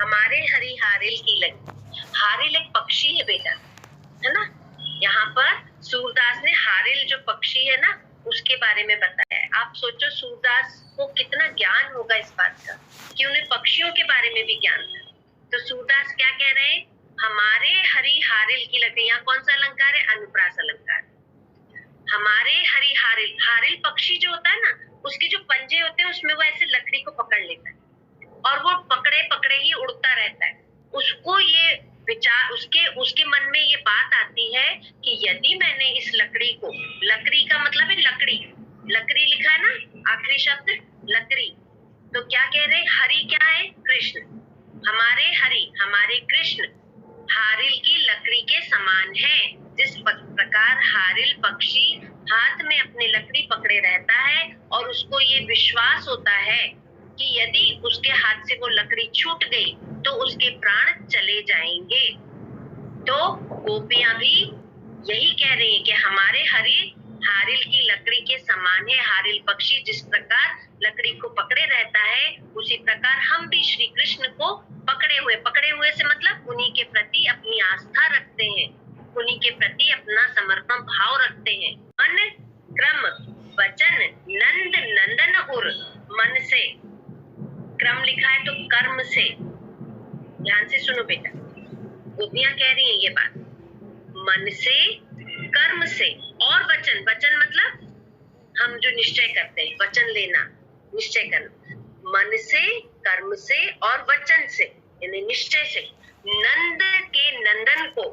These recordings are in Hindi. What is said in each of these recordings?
हमारे हरी हारिल की लगी। हारिल एक पक्षी है बेटा, है ना। यहाँ पर सूरदास ने हारिल जो पक्षी है ना उसके बारे में बताया है। आप सोचो सूरदास को कितना ज्ञान होगा इस बात का कि उन्हें पक्षियों के बारे में भी ज्ञान था। तो सूरदास क्या कह रहे हैं, हमारे हरी हारिल की लकड़ी। यहाँ कौन सा अलंकार है, अनुप्रास अलंकार। हमारे हरी हारिल, हारिल पक्षी जो होता है ना उसके जो पंजे होते हैं उसमें वो ऐसे लकड़ी को पकड़ लेता है और वो पकड़े पकड़े ही उड़ता रहता है। उसको ये विचार, उसके मन में ये बात आती है कि यदि मैंने इस लकड़ी को, लकड़ी का मतलब है लकड़ी, लकड़ी लिखा है ना आखिरी शब्द लकड़ी, तो क्या कह रहे, हरि क्या है, कृष्ण। हमारे हरि, हमारे कृष्ण हारिल की लकड़ी के समान है। जिस प्रकार हारिल पक्षी हाथ में अपनी लकड़ी पकड़े रहता है और उसको ये विश्वास होता है कि यदि उसके हाथ से वो लकड़ी छूट गई तो उसके प्राण चले जाएंगे, तो गोपियां भी यही कह रही है कि हमारे हरि हारिल की लकड़ी के समान है। हारिल पक्षी जिस प्रकार लकड़ी को पकड़े रहता है उसी प्रकार हम भी श्री कृष्ण को पकड़े हुए से मतलब उन्हीं के प्रति अपनी आस्था रखते हैं, उन्हीं के प्रति अपना समर्पण भाव रखते हैं। मन क्रम वचन नंद नंदन उर, मन से, क्रम लिखा है तो कर्म से। ध्यान से सुनो बेटा, गोपियां कह रही है ये बात, मन से, कर्म से और वचन, वचन मतलब हम जो निश्चय करते हैं, वचन लेना, निश्चय करना, मन से, कर्म से और वचन से यानी निश्चय से। नंद के नंदन को,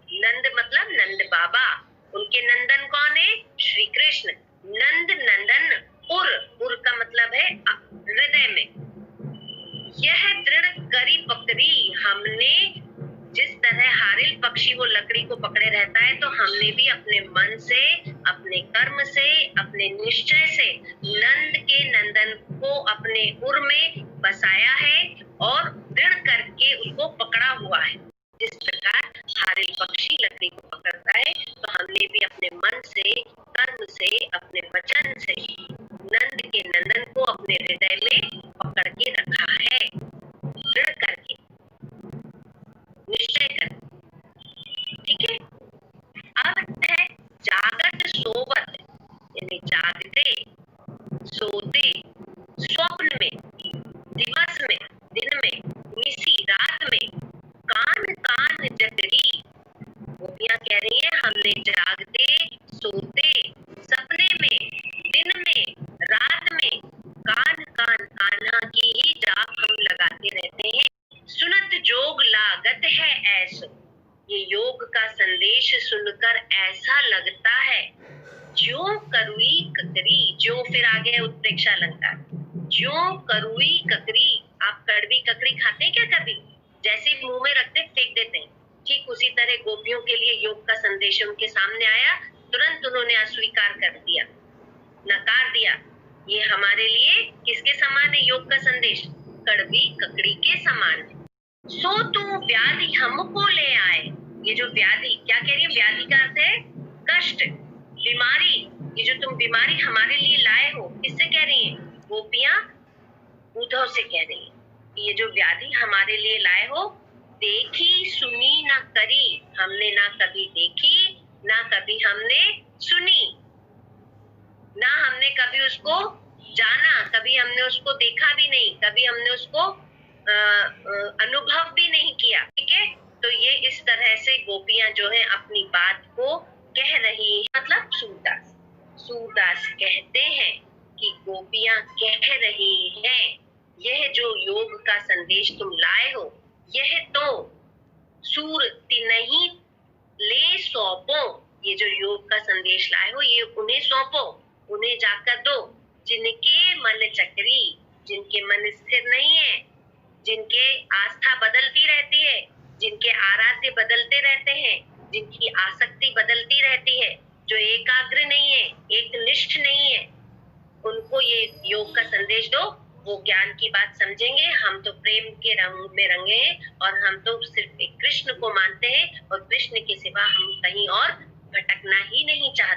नंद मतलब नंद बाबा, उनके नंदन कौन है, श्री कृष्ण। नंद नंदन उर, उर का मतलब है हृदय में। यह दृढ़ करी पकड़ी, हमने जिस तरह हारिल पक्षी वो लकड़ी को पकड़े रहता है तो हमने भी अपने मन से, अपने कर्म से, अपने निश्चय से नंद के नंदन को अपने उर में बसाया है और दृढ़ करके उसको पकड़ा हुआ है। जिस प्रकार हारिल पक्षी लकड़ी को पकड़ता है तो हमने भी अपने मन से, कर्म से, अपने वचन से नंद के नंदन को अपने हृदय में पकड़ के रखा है, दृढ़ करके, निश्चय कर। ठीक है। अब है जागत सोवत, यानी जागते, सोते, स्वप्न में, दिवस में, दिन में, निसी रात में, कान कान जगरी। गोपियां कह रही है हमने जागते, सोते, सपने में, दिन में, रात में कान कान कान्हा की ही जाप हम लगाते रहते हैं। सुनत जोग लागत है ऐसो, ये योग का संदेश सुनकर ऐसा लगता है, ज्यों करुई ककरी, जो फिर आगे उत्प्रेक्षा अलंकार, ज्यों करुई ककरी। आप कड़वी ककड़ी खाते हैं क्या कभी, जैसे मुंह में रखते फेंक देते हैं, ठीक उसी तरह गोपियों के लिए योग का संदेश उनके सामने आया, तुरंत उन्होंने अस्वीकार कर दिया, नकार दिया। ये हमारे लिए किसके समान है योग का संदेश, कड़वी ककड़ी के समान है। सो तू व्याधि हमको ले आए, ये जो व्याधि, क्या कह रही है, व्याधि का अर्थ है कष्ट, बीमारी। ये जो तुम बीमारी हमारे लिए लाए हो, किससे कह रही है, गोपियां उद्धव से कह रही है, ये जो व्याधि हमारे लिए लाए हो, देखी सुनी ना करी, हमने ना कभी देखी ना कभी हमने सुनी, ना हमने कभी उसको जाना, कभी हमने उसको देखा भी नहीं, कभी हमने उसको अनुभव भी नहीं किया। ठीक है। तो ये इस तरह से गोपियां जो है अपनी बात को कह रही है, मतलब सूरदास, सूरदास कहते हैं कि गोपियां कह रही हैं यह जो योग का संदेश तुम लाए हो, यह तो सूर तिनहि ले सौंपो, ये जो योग का संदेश लाए हो ये उन्हें सौंपो, उन्हें जाकर दो, जिनके मन चक्री, जिनके मन स्थिर नहीं है, जिनके आस्था बदलती रहती है, जिनके आराध्य बदलते रहते हैं, जिनकी आसक्ति बदलती रहती है, जो एकाग्र नहीं है, एकनिष्ठ नहीं है, उनको ये योग का संदेश दो, वो ज्ञान की बात समझेंगे। हम तो प्रेम के रंग में रंगे हैं और हम तो सिर्फ एक कृष्ण को मानते हैं और कृष्ण के सिवा हम कहीं और भटकना ही नहीं चाहते।